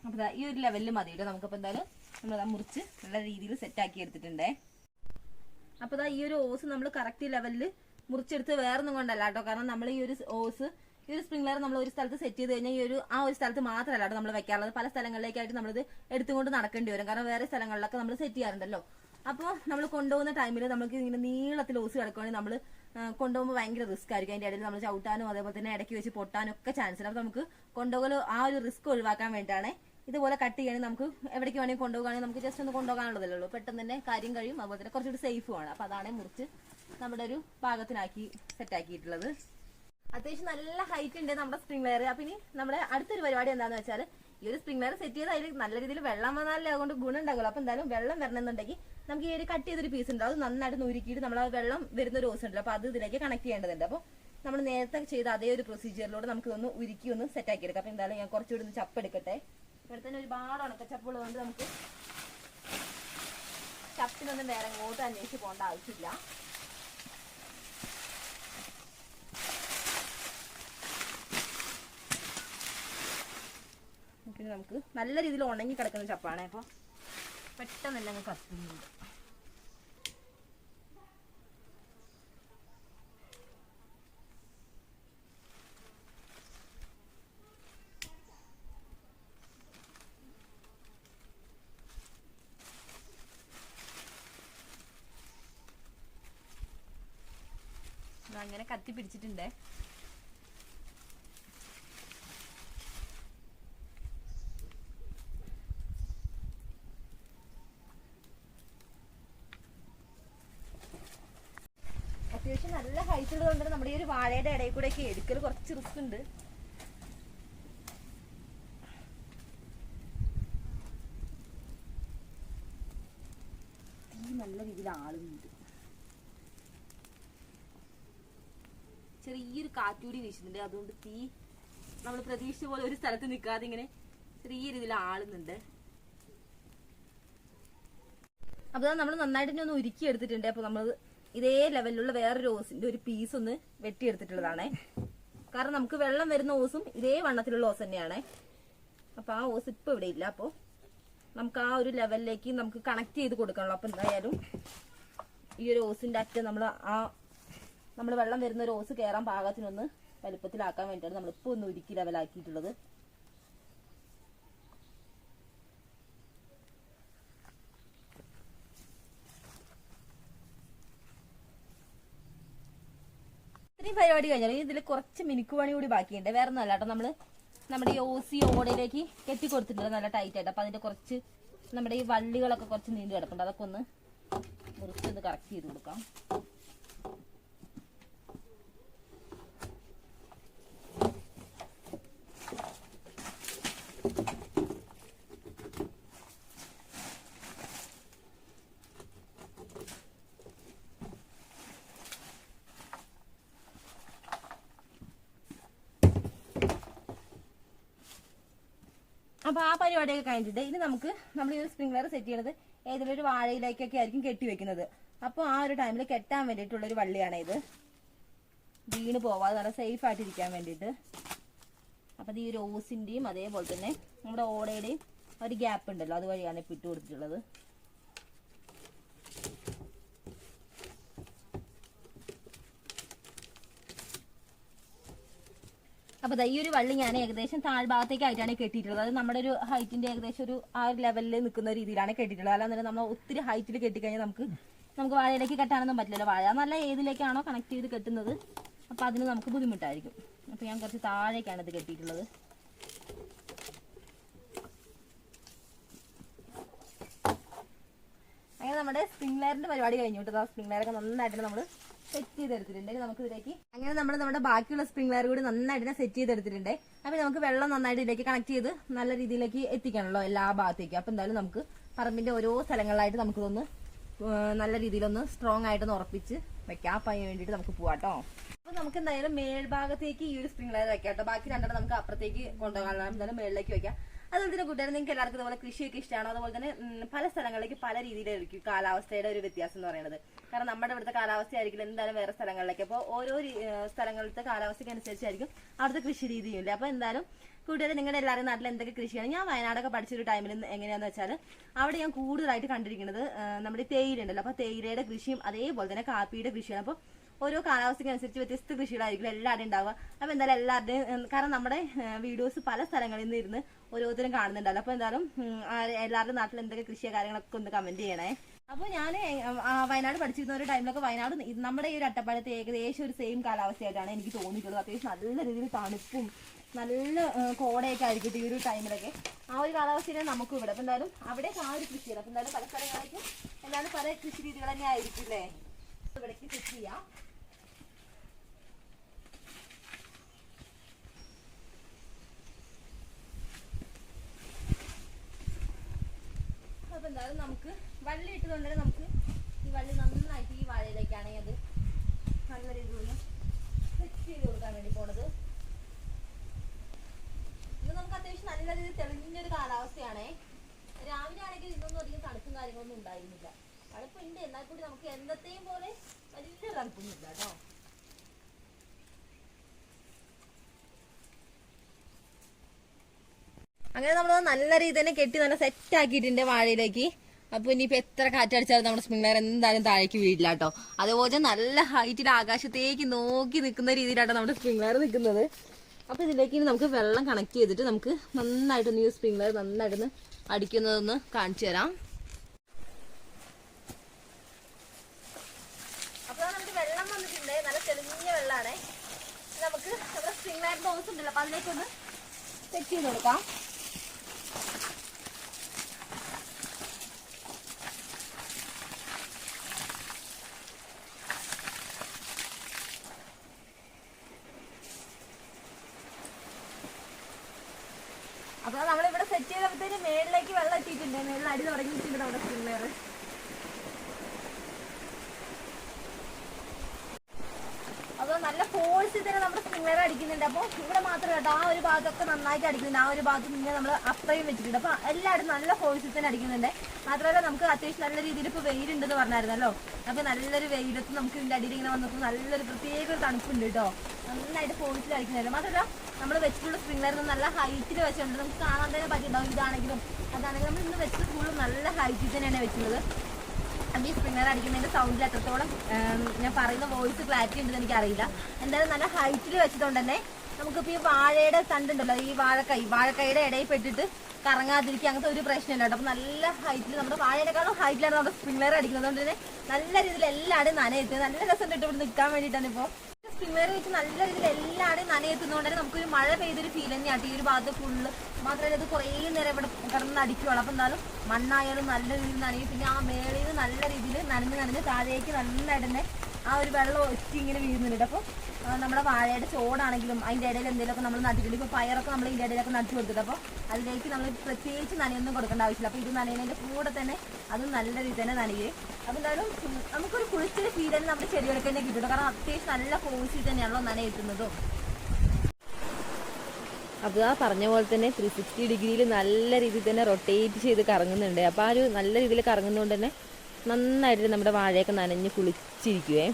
അപ്പൊ ഈ ഒരു ലെവലിൽ മതി കേട്ടോ. നമുക്കപ്പോൾ എന്തായാലും നമ്മൾ മുറിച്ച് നല്ല രീതിയിൽ സെറ്റ് ആക്കി എടുത്തിട്ടുണ്ടേ. അപ്പൊ ഈ ഒരു ഓസ് നമ്മൾ കറക്റ്റ് ലെവലിൽ മുറിച്ചെടുത്ത് വേറൊന്നും കൊണ്ടല്ല കേട്ടോ. കാരണം നമ്മൾ ഈ ഒരു ഓസ് ഈ ഒരു സ്പ്രിംഗ്ലർ നമ്മൾ ഒരു സ്ഥലത്ത് സെറ്റ് ചെയ്ത് കഴിഞ്ഞാൽ ആ ഒരു സ്ഥലത്ത് മാത്രമല്ല കേട്ടോ നമ്മൾ വെക്കാറുള്ളത്. പല സ്ഥലങ്ങളിലേക്കായിട്ട് നമ്മളിത് എടുത്തുകൊണ്ട് നടക്കേണ്ടി വരും. കാരണം വേറെ സ്ഥലങ്ങളിലൊക്കെ നമ്മൾ സെറ്റ് ചെയ്യാറുണ്ടല്ലോ. അപ്പോൾ നമ്മൾ കൊണ്ടുപോകുന്ന ടൈമിൽ നമുക്ക് ഇങ്ങനെ നീളത്തിൽ ഓസ് കിടക്കുകയാണെങ്കിൽ നമ്മൾ കൊണ്ടുപോകുമ്പോൾ ഭയങ്കര റിസ്ക് ആയിരിക്കും. അതിന്റെ ഇടയിൽ നമ്മൾ ചവിട്ടാനും അതേപോലെ തന്നെ ഇടയ്ക്ക് വെച്ച് പൊട്ടാനും ഒക്കെ ചാൻസ് ഉണ്ട്. അപ്പൊ നമുക്ക് കൊണ്ടുപോകൽ ആ ഒരു റിസ്ക് ഒഴിവാക്കാൻ വേണ്ടിയിട്ടാണ് ഇതുപോലെ കട്ട് ചെയ്യണമെങ്കിൽ നമുക്ക് എവിടേക്ക് വേണമെങ്കിൽ കൊണ്ടുപോകുകയാണെങ്കിൽ നമുക്ക് ജസ്റ്റ് ഒന്ന് കൊണ്ടുപോകാനുള്ളതല്ലേ ഉള്ളൂ. പെട്ടെന്ന് തന്നെ കാര്യം കഴിയും. അതുപോലെ തന്നെ കുറച്ചുകൂടി സേഫുമാണ്. അപ്പൊ അതാണ് മുറിച്ച് നമ്മുടെ ഒരു പാകത്തിനാക്കി സെറ്റാക്കിയിട്ടുള്ളത്. അത്യാവശ്യം നല്ല ഹൈറ്റ് ഉണ്ട് നമ്മുടെ സ്പ്രിംഗ്ലർ. അപ്പൊ ഇനി നമ്മുടെ അടുത്തൊരു പരിപാടി എന്താണെന്ന് വെച്ചാൽ ഈ ഒരു സ്പ്രിംഗ്ലർ സെറ്റ് ചെയ്ത് അതിൽ നല്ല രീതിയിൽ വെള്ളം വന്നാലേ അതുകൊണ്ട് ഗുണം ഉണ്ടാകുമല്ലോ. അപ്പൊ എന്തായാലും വെള്ളം വരണമെന്നുണ്ടെങ്കിൽ നമുക്ക് ഈ ഒരു കട്ട് ചെയ്തൊരു പീസ് ഉണ്ട്, അത് നന്നായിട്ട് ഉരുക്കിയിട്ട് നമ്മൾ ആ വെള്ളം വരുന്ന ഒരു ഓസ് ഉണ്ടല്ലോ. അപ്പൊ അത് ഇതിലേക്ക് കണക്ട് ചെയ്യേണ്ടതുണ്ട്. അപ്പോൾ നമ്മൾ നേരത്തെ ചെയ്ത അതേ ഒരു പ്രൊസീജിയറിലൂടെ നമുക്ക് ഒന്ന് ഉരുക്കി ഒന്ന് സെറ്റ് ആക്കി എടുക്കാം. അപ്പൊ എന്തായാലും ഞാൻ കുറച്ചുകൂടി ഒന്ന് ചപ്പെടുക്കട്ടെ. ഇവിടെ തന്നെ ഒരുപാട് ഉണക്കച്ചപ്പുള്ളതുകൊണ്ട് നമുക്ക് ചപ്പിനൊന്നും വേറെ ഇങ്ങോട്ട് അന്വേഷിച്ച് പോകേണ്ട ആവശ്യമില്ല. പിന്നെ നമുക്ക് നല്ല രീതിയിൽ ഉണങ്ങി കിടക്കുന്ന ചപ്പാണ്. അപ്പോൾ പെട്ടെന്ന് തന്നെ കത്തുന്നുണ്ട്. അങ്ങനെ കത്തി പിടിച്ചിട്ടുണ്ട്. അത്യാവശ്യം നല്ല ഹൈറ്റ് ഉള്ളതുകൊണ്ട് നമ്മുടെ ഈ ഒരു വാഴയുടെ ഇടയിൽ കൂടെ ഒക്കെ എടുക്കൽ കുറച്ച് റിസ്ക് ഉണ്ട്. തീ നല്ല രീതിയിൽ ആളുന്നുണ്ട്. ചെറിയൊരു കാറ്റുകൂടി വീശുന്നുണ്ട്. അതുകൊണ്ട് തീ നമ്മൾ പ്രതീക്ഷിച്ച പോലെ ഒരു സ്ഥലത്ത് നിൽക്കാതെ ഇങ്ങനെ ചെറിയ രീതിയിൽ ആളുന്നുണ്ട്. അപ്പൊ നമ്മൾ നന്നായിട്ട് തന്നെ ഒന്ന് ഉരുക്കി എടുത്തിട്ടുണ്ട്. അപ്പൊ നമ്മൾ ഇതേ ലെവലിലുള്ള വേറൊരു ഓസിന്റെ ഒരു പീസ് ഒന്ന് വെട്ടിയെടുത്തിട്ടുള്ളതാണ്. കാരണം നമുക്ക് വെള്ളം വരുന്ന ഓസും ഇതേ വണ്ണത്തിലുള്ള ഓസ് തന്നെയാണ്. അപ്പൊ ആ ഓസ് ഇപ്പൊ ഇവിടെ ഇല്ല. അപ്പൊ നമുക്ക് ആ ഒരു ലെവലിലേക്ക് നമുക്ക് കണക്ട് ചെയ്ത് കൊടുക്കണല്ലോ. അപ്പൊ എന്തായാലും ഈ ഒരു ഓസിന്റെ അറ്റം നമ്മൾ വെള്ളം വരുന്ന ഒരു ഓസ് കയറാൻ പാകത്തിനൊന്ന് വലുപ്പത്തിലാക്കാൻ വേണ്ടിയിട്ടാണ് നമ്മളിപ്പോ ഒന്ന് ഉരുക്കി ലെവലാക്കിയിട്ടുള്ളത്. ഇത്രയും പരിപാടി കഴിഞ്ഞാൽ ഇതിൽ കുറച്ച് മിനുക്കുപണി കൂടി ബാക്കിയുണ്ട്. വേറെ ഒന്നും അല്ല കേട്ടോ. നമ്മുടെ ഈ ഓസി ഓടയിലേക്ക് കെട്ടി കൊടുത്തിട്ടുണ്ട് നല്ല ടൈറ്റ് ആയിട്ട്. അപ്പൊ അതിന്റെ കുറച്ച് നമ്മുടെ ഈ വള്ളികളൊക്കെ കുറച്ച് നീണ്ടു കിടപ്പുണ്ട്. അതൊക്കെ ഒന്ന് മുറിച്ചൊന്ന് കറക്റ്റ് ചെയ്ത് കൊടുക്കാം. അപ്പൊ ആ പരിപാടിയൊക്കെ കഴിഞ്ഞിട്ട് ഇനി നമ്മൾ ഈ ഒരു സ്പ്രിംഗ്ലർ സെറ്റ് ചെയ്യുന്നത് ഏതെങ്കിലും ഒരു വാഴയിലേക്കൊക്കെ ആയിരിക്കും കെട്ടി വെക്കുന്നത്. അപ്പോൾ ആ ഒരു ടൈമിൽ കെട്ടാൻ വേണ്ടിയിട്ടുള്ള ഒരു വള്ളിയാണ് ഇത്. വീണ് പോവാതെ നല്ല സേഫ് ആയിട്ടിരിക്കാൻ വേണ്ടിയിട്ട്. അപ്പൊ ഈ ഒരു ഓസിന്റെയും അതേപോലെ തന്നെ നമ്മുടെ ഓടയുടെയും ഒരു ഗ്യാപ്പ് ഉണ്ടല്ലോ, അതുവഴിയാണ് ഇപ്പൊ ഇട്ട് കൊടുത്തിട്ടുള്ളത്. അപ്പൊ ഈ ഒരു വള്ളി ഞാൻ ഏകദേശം താഴ്ഭാഗത്തേക്കായിട്ടാണ് കെട്ടിയിട്ടുള്ളത്. അത് നമ്മുടെ ഒരു ഹൈറ്റിന്റെ ഏകദേശം ഒരു ആ ഒരു ലെവലിൽ നിൽക്കുന്ന രീതിയിലാണ് കെട്ടിയിട്ടുള്ളത്. അല്ലാതെ നമ്മൾ ഒത്തിരി ഹൈറ്റിൽ കെട്ടിക്കഴിഞ്ഞാൽ നമുക്ക് വാഴയിലേക്ക് കെട്ടാനൊന്നും പറ്റില്ലല്ലോ. വാഴ നല്ല ഏതിലേക്കാണോ കണക്ട് ചെയ്ത് കെട്ടുന്നത് അപ്പൊ അതിന് നമുക്ക് ബുദ്ധിമുട്ടായിരിക്കും. അപ്പൊ ഞാൻ കുറച്ച് താഴേക്കാണ് ഇത് കെട്ടിയിട്ടുള്ളത്. അങ്ങനെ നമ്മുടെ സ്പ്രിംഗ്ലറിന്റെ പരിപാടി കഴിഞ്ഞു കേട്ടോ. സ്പ്രിംഗ്ലറൊക്കെ നന്നായിട്ട് നമ്മൾ സെറ്റ് ചെയ്തെടുത്തിട്ടുണ്ട്. നമുക്ക് ഇതിലേക്ക് അങ്ങനെ നമ്മുടെ ബാക്കിയുള്ള സ്പ്രിംഗ്ലർ കൂടി നന്നായിട്ട് സെറ്റ് ചെയ്തെടുത്തിട്ടുണ്ട്. അപ്പൊ നമുക്ക് വെള്ളം നന്നായിട്ട് ഇതിലേക്ക് കണക്ട് ചെയ്ത് നല്ല രീതിയിലേക്ക് എത്തിക്കണല്ലോ എല്ലാ ഭാഗത്തേക്കും. അപ്പൊ എന്തായാലും നമുക്ക് പറമ്പിന്റെ ഓരോ സ്ഥലങ്ങളിലായിട്ട് നമുക്കിതൊന്ന് നല്ല രീതിയിലൊന്ന് സ്ട്രോങ് ആയിട്ടൊന്ന് ഉറപ്പിച്ച് വെക്കാം. അപ്പൊ അതിന് വേണ്ടിയിട്ട് നമുക്ക് പോവാട്ടോ. അപ്പൊ നമുക്ക് എന്തായാലും മേൽഭാഗത്തേക്ക് ഈ ഒരു സ്പ്രിംഗ്ലർ വെക്കാം കേട്ടോ. ബാക്കി രണ്ടെണ്ണം നമുക്ക് അപ്പുറത്തേക്ക് കൊണ്ടുപോകാൻ എന്തായാലും മേളിലേക്ക് വെക്കാം. അതുപോലെ തന്നെ കൂട്ടുകാരെ നിങ്ങൾക്ക് എല്ലാവർക്കും ഇതുപോലെ കൃഷിയൊക്കെ ഇഷ്ടമാണോ? അതുപോലെ തന്നെ പല സ്ഥലങ്ങളിലേക്ക് പല രീതിയിലായിരിക്കും കാലാവസ്ഥയുടെ ഒരു വ്യത്യാസം എന്ന് പറയുന്നത്. കാരണം നമ്മുടെ ഇവിടുത്തെ കാലാവസ്ഥ ആയിരിക്കില്ല എന്തായാലും വേറെ സ്ഥലങ്ങളിലേക്ക്. അപ്പോൾ ഓരോ സ്ഥലങ്ങളിലത്തെ കാലാവസ്ഥയ്ക്ക് അനുസരിച്ചായിരിക്കും അവിടുത്തെ കൃഷി രീതിയില്ല. അപ്പൊ എന്തായാലും കൂട്ടുകാരെ നിങ്ങളുടെ എല്ലാവരും നാട്ടിൽ എന്തൊക്കെ കൃഷിയാണ്? ഞാൻ വയനാടൊക്കെ പഠിച്ചൊരു ടൈമിൽ എങ്ങനെയാന്ന് വെച്ചാൽ അവിടെ ഞാൻ കൂടുതലായിട്ട് കണ്ടിരിക്കുന്നത് നമ്മുടെ തേയില ഉണ്ടല്ലോ. അപ്പൊ തേയിലയുടെ കൃഷിയും അതേപോലെ തന്നെ കാപ്പിയുടെ കൃഷിയാണ്. അപ്പൊ ഓരോ കാലാവസ്ഥയ്ക്ക് അനുസരിച്ച് വ്യത്യസ്ത കൃഷികളായിരിക്കും എല്ലാവരും ഉണ്ടാവുക. അപ്പൊ എന്തായാലും എല്ലാവരുടെയും കാരണം നമ്മുടെ വീഡിയോസ് പല സ്ഥലങ്ങളിൽ നിന്ന് ഇരുന്ന് ഓരോരുത്തരും കാണുന്നുണ്ടല്ലോ. അപ്പൊ എന്തായാലും എല്ലാവരുടെ നാട്ടിൽ എന്തൊക്കെ കൃഷിയോ കാര്യങ്ങളൊക്കെ ഒന്ന് കമന്റ് ചെയ്യണേ. അപ്പൊ ഞാൻ വയനാട് പഠിച്ചിരുന്ന ഒരു ടൈമിലൊക്കെ വയനാട് നമ്മുടെ ഈ ഒരു അട്ടപ്പാടത്ത് ഏകദേശം ഒരു സെയിം കാലാവസ്ഥയായിട്ടാണ് എനിക്ക് തോന്നിയിട്ടുള്ളത്. അത്യാവശ്യം നല്ല രീതിയിൽ തണുപ്പും നല്ല കോടയൊക്കെ ആയിരിക്കും ഈ ഒരു ടൈമിലൊക്കെ. ആ ഒരു കാലാവസ്ഥയിലാണ് നമുക്ക് ഇവിടെ. അപ്പൊ എന്തായാലും അവിടെ ആ ഒരു കൃഷിയാണ്. അപ്പൊ എന്തായാലും പല സ്ഥലങ്ങളിലേക്കും എന്തായാലും പല കൃഷി രീതികൾ തന്നെ ആയിരിക്കും അല്ലേ. ഇവിടേക്ക് സെറ്റ് ചെയ്യാം. അപ്പൊ എന്തായാലും നമുക്ക് വള്ളി ഇട്ടതുകൊണ്ട് നമുക്ക് ഈ വള്ളി നന്നായിട്ട് ഈ വാഴയിലേക്കാണ് അത് നല്ല രീതിയിൽ സെറ്റ് ചെയ്ത് കൊടുക്കാൻ വേണ്ടി പോണത്. ഇത് നമുക്ക് അത്യാവശ്യം നല്ല രീതിയിൽ തെളിഞ്ഞൊരു കാലാവസ്ഥയാണേ. രാവിലെ ആണെങ്കിൽ ഇതൊന്നും അധികം തണുപ്പും കാര്യങ്ങളൊന്നും ഉണ്ടായിരുന്നില്ല. തണുപ്പുണ്ട്, എന്നാൽ കൂടി നമുക്ക് എന്നത്തെയും പോലെ വലിയ തണുപ്പൊന്നും ഇല്ല കേട്ടോ. അങ്ങനെ നമ്മൾ നല്ല രീതിയിൽ തന്നെ കെട്ടി നല്ല സെറ്റ് ആക്കിയിട്ടുണ്ട് വാഴയിലേക്ക്. അപ്പൊ ഇനിയിപ്പോ എത്ര കാറ്റടിച്ചാലും നമ്മുടെ സ്പ്രിംഗ്ലർ എന്തായാലും താഴേക്ക് വീഴില്ല കേട്ടോ. അതുപോലെ നല്ല ഹൈറ്റിൽ ആകാശത്തേക്ക് നോക്കി നിൽക്കുന്ന രീതിയിലാണ് നമ്മുടെ സ്പ്രിംഗ്ലർ നിൽക്കുന്നത്. അപ്പൊ ഇതിലേക്ക് ഇനി നമുക്ക് വെള്ളം കണക്ട് ചെയ്തിട്ട് നമുക്ക് നന്നായിട്ടൊന്ന് ഈ സ്പ്രിംഗ്ലർ നന്നായിട്ടൊന്ന് അടിക്കുന്നതൊന്ന് കാണിച്ചു തരാം. അപ്പൊ നമുക്ക് വെള്ളം വന്നിട്ടുണ്ട്, നല്ല തെളിഞ്ഞ ആണ്. നമുക്ക് നമ്മുടെ സ്പ്രിംഗ്ലറിന്റെ ഹോസ് ഉണ്ടല്ലോ, അപ്പൊ അതിലേക്കൊന്ന് സെറ്റ് ചെയ്ത് കൊടുക്കാം. അപ്പൊ നമ്മളിവിടെ സെറ്റ് ചെയ്തപ്പോഴത്തേന് മേളിലേക്ക് വെള്ളം എത്തിയിട്ടുണ്ട്. മേളിൽ അടി തുടങ്ങിയിട്ടുണ്ട് നമ്മുടെ സ്പ്രിംഗ്ലർ. അപ്പോൾ നല്ല ഫോഴ്സിൽ തന്നെ നമ്മുടെ സ്പ്രിംഗ്ലർ അടിക്കുന്നുണ്ട്. അപ്പോൾ ഇവിടെ മാത്രം കേട്ടോ, ആ ഒരു ഭാഗത്തൊക്കെ നന്നായിട്ട് അടിക്കുന്നുണ്ട്. ആ ഒരു ഭാഗത്ത് നിന്ന് നമ്മൾ അത്രയും വെച്ചിട്ടുണ്ട്. അപ്പോൾ എല്ലാവരും നല്ല ഫോഴ്സിൽ തന്നെ അടിക്കുന്നുണ്ട്. മാത്രമല്ല നമുക്ക് അത്യാവശ്യം നല്ല രീതിയിൽ ഇപ്പോൾ വെയിലുണ്ടെന്ന് പറഞ്ഞായിരുന്നല്ലോ. അപ്പോൾ നല്ലൊരു വെയിലത്ത് നമുക്ക് ഇതിൻ്റെ അടിയിൽ ഇങ്ങനെ വന്നപ്പോൾ നല്ലൊരു പ്രത്യേക ഒരു തണുപ്പുണ്ട് കേട്ടോ. നന്നായിട്ട് ഫോഴ്സിൽ അടിക്കുന്നുണ്ട്. മാത്രമല്ല നമ്മൾ വെച്ചിട്ടുള്ള സ്പ്രിംഗ്ലർ നല്ല ഹൈറ്റിൽ വെച്ചിട്ടുണ്ട്. നമുക്ക് കാണാൻ തന്നെ പറ്റുന്നുണ്ടാവും. ഇതാണെങ്കിലും അതാണെങ്കിലും നമ്മൾ ഇന്ന് വെച്ചത് ഫുള്ളും നല്ല ഹൈറ്റിൽ തന്നെയാണ് വെച്ചിട്ടുള്ളത്. അപ്പം ഈ സ്പ്രിംഗ്ലർ അടിക്കുന്നതിൻ്റെ സൗണ്ടിൽ എത്രത്തോളം ഞാൻ പറയുന്ന വോയിസ് ക്ലാരിറ്റി ഉണ്ടെന്ന് എനിക്കറിയില്ല. എന്തായാലും നല്ല ഹൈറ്റിൽ വെച്ചതുകൊണ്ട് തന്നെ നമുക്കിപ്പോൾ ഈ വാഴയുടെ തണ്ടുണ്ടല്ലോ, ഈ വാഴക്കൈയുടെ ഇടയിൽ പെട്ടിട്ട് കറങ്ങാതിരിക്കുക അങ്ങനത്തെ ഒരു പ്രശ്നമില്ല കേട്ടോ. അപ്പം നല്ല ഹൈറ്റിൽ നമ്മുടെ വാഴേനേക്കാളും ഹൈറ്റിലാണ് നമ്മുടെ സ്പ്രിംഗ്ലർ അടിക്കുന്നത്. അതുകൊണ്ട് തന്നെ നല്ല രീതിയിൽ എല്ലാവരും നനയെത്തുന്നത് നല്ല രസം ഇട്ട് ഇവിടെ നിൽക്കാൻ വേണ്ടിയിട്ടാണ്. ഇപ്പോൾ സ്പ്രിംഗ്ലർ വെച്ച് നല്ല രീതിയിൽ എല്ലാവരും നനയെത്തുന്നതുകൊണ്ട് തന്നെ നമുക്കൊരു മഴ പെയ്തൊരു ഫീൽ തന്നെയാണ് ഈ ഒരു ഭാഗത്ത് ഫുള്ള്. മാത്രമല്ല ഇത് കുറേ നേരം ഇവിടെ കിടന്ന് അടിക്കുകയാണ്. അപ്പം എന്നാലും മണ്ണായാലും നല്ല രീതിയിൽ നനയും. പിന്നെ ആ മേളിൽ നിന്ന് നല്ല രീതിയിൽ നനഞ്ഞ് താഴേക്ക് നന്നായിട്ട് തന്നെ ആ ഒരു വെള്ളം ഒറ്റി ഇങ്ങനെ വീഴുന്നുണ്ട്. അപ്പോൾ നമ്മുടെ വാഴയുടെ ചോടാണെങ്കിലും അതിൻ്റെ ഇടയിൽ എന്തെങ്കിലുമൊക്കെ നമ്മൾ നട്ടിട്ടുണ്ട്. ഇപ്പോൾ പയറൊക്കെ നമ്മൾ ഇതിൻ്റെ ഇടയിലൊക്കെ നട്ടു കൊടുത്തിട്ട് അപ്പോൾ അതിലേക്ക് നമ്മൾ പ്രത്യേകിച്ച് നനയൊന്നും കൊടുക്കേണ്ട ആവശ്യമില്ല. അപ്പോൾ ഇത് നനയുന്നതിൻ്റെ കൂടെ തന്നെ അതും നല്ല രീതിയിൽ തന്നെ നനയുകയും അപ്പോൾ എന്തായാലും നമുക്കൊരു കുളിച്ചൊരു ഫീൽ തന്നെ നമ്മുടെ ചെടികൾക്ക് തന്നെ കിട്ടും. കാരണം അത്യാവശ്യം നല്ല ഫോഴ്സിൽ തന്നെയാണല്ലോ നന എത്തുന്നതും. അപ്പോൾ ആ പറഞ്ഞ പോലെ തന്നെ 360 ഡിഗ്രിയിൽ നല്ല രീതിയിൽ തന്നെ റൊട്ടേറ്റ് ചെയ്ത് കറങ്ങുന്നുണ്ട്. അപ്പോൾ ആ ഒരു നല്ല രീതിയിൽ കറങ്ങുന്നതുകൊണ്ട് തന്നെ നന്നായിട്ട് നമ്മുടെ വാഴയൊക്കെ നനഞ്ഞ് കുളിച്ചിരിക്കുവേ.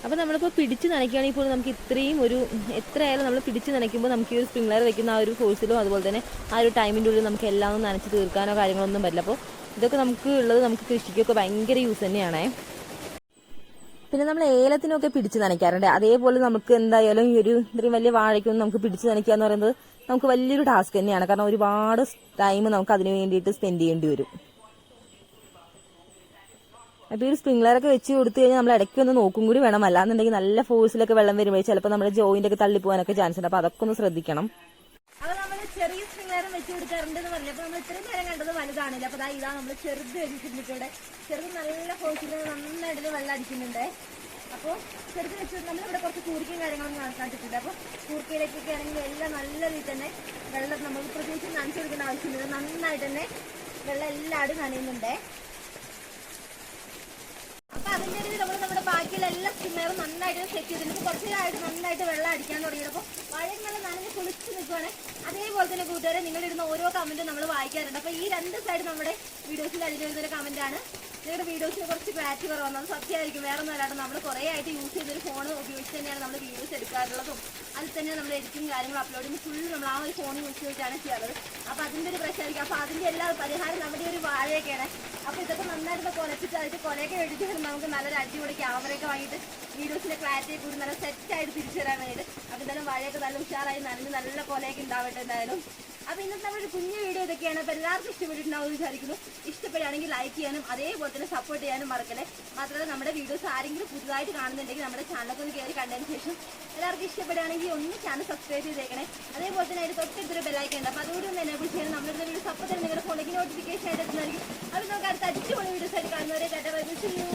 അപ്പോൾ നമ്മളിപ്പോൾ പിടിച്ച് നനയ്ക്കുകയാണെങ്കിൽ പോലും നമുക്ക് ഇത്രയും ഒരു എത്രയായാലും നമ്മൾ പിടിച്ച് നനയ്ക്കുമ്പോൾ നമുക്ക് ഈ ഒരു സ്പ്രിംഗ്ലർ വെക്കുന്ന ആ ഒരു ഫോഴ്സിലും അതുപോലെ തന്നെ ആ ഒരു ടൈമിൻ്റെ ഉള്ളിൽ നമുക്ക് എല്ലാം ഒന്ന് നനച്ച് തീർക്കാനോ കാര്യങ്ങളൊന്നും പറ്റില്ല. അപ്പോൾ ഇതൊക്കെ നമുക്ക് ഉള്ളത് നമുക്ക് കൃഷിക്കൊക്കെ ഭയങ്കര യൂസ് തന്നെയാണേ. പിന്നെ നമ്മൾ ഏലത്തിനൊക്കെ പിടിച്ച് നനയ്ക്കാറുണ്ട്. അതേപോലെ നമുക്ക് എന്തായാലും ഈ ഒരു ഇത്രയും വലിയ വാഴയ്ക്കൊന്നും നമുക്ക് പിടിച്ച് നനയ്ക്കുക എന്ന് പറയുന്നത് നമുക്ക് വലിയൊരു ടാസ്ക് തന്നെയാണ്. കാരണം ഒരുപാട് ടൈം നമുക്ക് അതിന് വേണ്ടിയിട്ട് സ്പെൻഡ് ചെയ്യേണ്ടി വരും. അപ്പോൾ ഈ ഒരു സ്പ്രിംഗ്ലറൊക്കെ വെച്ച് കൊടുത്തു കഴിഞ്ഞാൽ നമ്മൾ ഇടയ്ക്ക് ഒന്ന് നോക്കും കൂടി വേണം. അല്ലാന്നുണ്ടെങ്കിൽ നല്ല ഫോഴ്സിലൊക്കെ വെള്ളം വരുമ്പോൾ ചിലപ്പോൾ നമ്മുടെ ജോയിന്റ് ഒക്കെ തള്ളിപ്പോകാനൊക്കെ ചാൻസ് ഉണ്ട്. അപ്പോൾ അതൊക്കെ ഒന്ന് ശ്രദ്ധിക്കണം. അപ്പോൾ നമ്മൾ ചെറിയ സ്പ്രിംഗ്ലർ വെച്ച് കൊടുക്കാറുണ്ടെന്ന് പറഞ്ഞപ്പോൾ നമ്മൾ ഇത്രയും നേരം കണ്ടത് വലുതാണില്ല. അപ്പോൾ ഇതാ നമ്മൾ ചെറുത് വെച്ചിട്ടുണ്ട്. ഇവിടെ ചെറുത് നല്ല ഫോഴ്സിൽ നന്നായിട്ട് വെള്ളം അടിക്കുന്നുണ്ട്. അപ്പോൾ ചെറുത് വെച്ച് നമ്മളിവിടെ കുറച്ച് കൂർക്കയും കാര്യങ്ങളും കണ്ടിട്ടുണ്ട്. അപ്പോൾ കൂർക്കയിലേക്കൊക്കെ ആണെങ്കിൽ എല്ലാം നല്ല രീതിയിൽ തന്നെ വെള്ളം നമുക്ക് പ്രത്യേകിച്ച് നനച്ചു കൊടുക്കേണ്ട ആവശ്യമില്ല. നന്നായിട്ട് തന്നെ വെള്ളം എല്ലാവരും നനയുന്നുണ്ട്. അപ്പൊ അതിന്റെ ഇടയിൽ നമ്മൾ നമ്മുടെ ബാക്കിയുള്ള എല്ലാ സ്പിന്നറും നന്നായിട്ട് സെറ്റ് ചെയ്തിട്ടുണ്ട്. കുറച്ചായിട്ട് നന്നായിട്ട് വെള്ളം അടിക്കാൻ തുടങ്ങിയപ്പോൾ മഴങ്ങൾ നനഞ്ഞ് കുളിച്ച് നിൽക്കുവാണ്. അതേപോലെ തന്നെ കൂട്ടുകാരെ നിങ്ങളിടുന്ന ഓരോ കമന്റും നമ്മൾ വായിക്കാറുണ്ട്. അപ്പൊ ഈ രണ്ട് സൈഡ് നമ്മുടെ വീഡിയോസിൽ അടിയിൽ വരുന്നൊരു കമന്റ് ആണ്. നിങ്ങളുടെ വീഡിയോസിന് കുറച്ച് ക്ലാരിറ്റി കുറവാണ്. അത് സത്യമായിരിക്കും, വേറെ ഒന്നും അല്ലാണ്ട് നമ്മൾ കുറേ ആയിട്ട് യൂസ് ചെയ്തൊരു ഫോൺ ഉപയോഗിച്ച് തന്നെയാണ് നമ്മൾ വീഡിയോസ് എടുക്കാറുള്ളതും. അതിൽ തന്നെ നമ്മൾ എഡിറ്റിംഗ് കാര്യങ്ങൾ അപ്ലോഡിങ് ഫുൾ നമ്മൾ ആ ഒരു ഫോൺ യൂസ് ചെയ്തിട്ടാണ് ചെയ്യാറുള്ളത്. അപ്പോൾ അതിൻ്റെ ഒരു പ്രശ്നമായിരിക്കും. അപ്പോൾ അതിൻ്റെ എല്ലാ പരിഹാരം നമ്മുടെ ഒരു വാഴയൊക്കെയാണ്. അപ്പോൾ ഇതൊക്കെ നന്നായിട്ട് കൊലപ്പിച്ച് അതിൻ്റെ കൊലയൊക്കെ എടുത്ത് നമുക്ക് നല്ലൊരു അടിപൊളി ക്യാമറയൊക്കെ വാങ്ങിയിട്ട് വീഡിയോസിൻ്റെ ക്ലാരിറ്റി കൂടി നല്ല സെറ്റായിട്ട് തിരിച്ചു തരാൻ വേണ്ടിയിട്ട്. അപ്പോൾ എന്തായാലും വാഴയൊക്കെ നല്ല ഉഷാറായി നനഞ്ഞ് നല്ല കൊലയൊക്കെ ഉണ്ടാവട്ടെ എന്തായാലും. അപ്പോൾ ഇന്നത്തെ നമ്മുടെ കുഞ്ഞു വീഡിയോ ഇതൊക്കെയാണ്. അപ്പോൾ എല്ലാവർക്കും ഇഷ്ടപ്പെട്ടിട്ടുണ്ടാവും വിചാരിക്കുന്നു. ഇഷ്ടപ്പെടുകയാണെങ്കിൽ ലൈക്ക് ചെയ്യാനും അതേപോലെ തന്നെ സപ്പോർട്ട് ചെയ്യാനും മറക്കല്ലേ. മാത്രമല്ല നമ്മുടെ വീഡിയോസ് ആരെങ്കിലും പുതുതായിട്ട് കാണുന്നുണ്ടെങ്കിൽ നമ്മുടെ ചാനലൊക്കെ ഒന്ന് കയറി കണ്ടതിന് ശേഷം എല്ലാവർക്കും ഇഷ്ടപ്പെടുകയാണെങ്കിൽ ഒന്ന് ചാനൽ സബ്സ്ക്രൈബ് ചെയ്തേക്കണേ. അതേപോലെ തന്നെ അതിന് തൊട്ടടുത്തൊരു ബെല്ലൈക്കൺ ഉണ്ട്. അപ്പോൾ അതുകൂടി ഒന്ന് എനേബിൾ ചെയ്യണം. നമ്മളുടെ വീഡിയോസ് അപ്പോൾ തന്നെ നിങ്ങളുടെ ഫോണിലേക്ക് നോട്ടിഫിക്കേഷൻ ആയിട്ട് എത്തുന്നതായിരിക്കും. അപ്പോൾ നമുക്ക് അടുത്ത അടിപൊളി വീഡിയോസ് ആയിട്ട് കാണുന്നവരെ